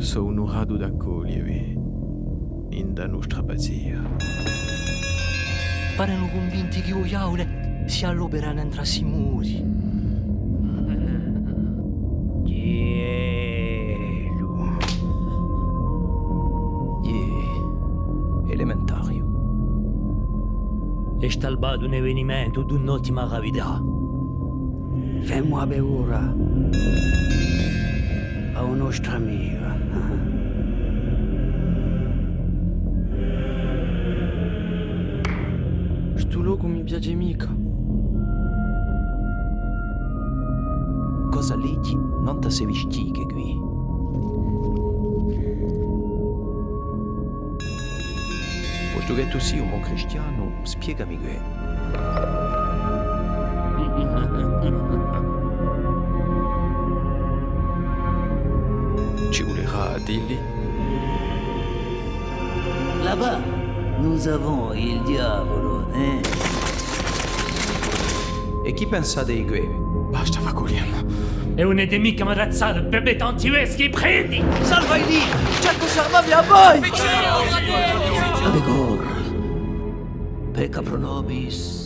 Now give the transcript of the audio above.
sou onorado d'accogliervi in da nostra abbazia. Parano convinti che o Iaule si alloberano entro i muri. Gelo. Elementario. È stalbato un avvenimento d'un'ottima gravità. Femmo a beura a un nostra amica. Sto luogo mi piace mica. Cosa leggi? Non ti sei vestite qui. Posto che tu sia un buon cristiano, spiegami che. Ci voulera dirli? Là-bas, nous avons il diavolo, eh? E chi pensate di che? Basta Faculian. È un'endemica marazzata per me tanti veschi prendi! Salva lì! C'è cosa ma via poi! Abegor, pecca pro nobis.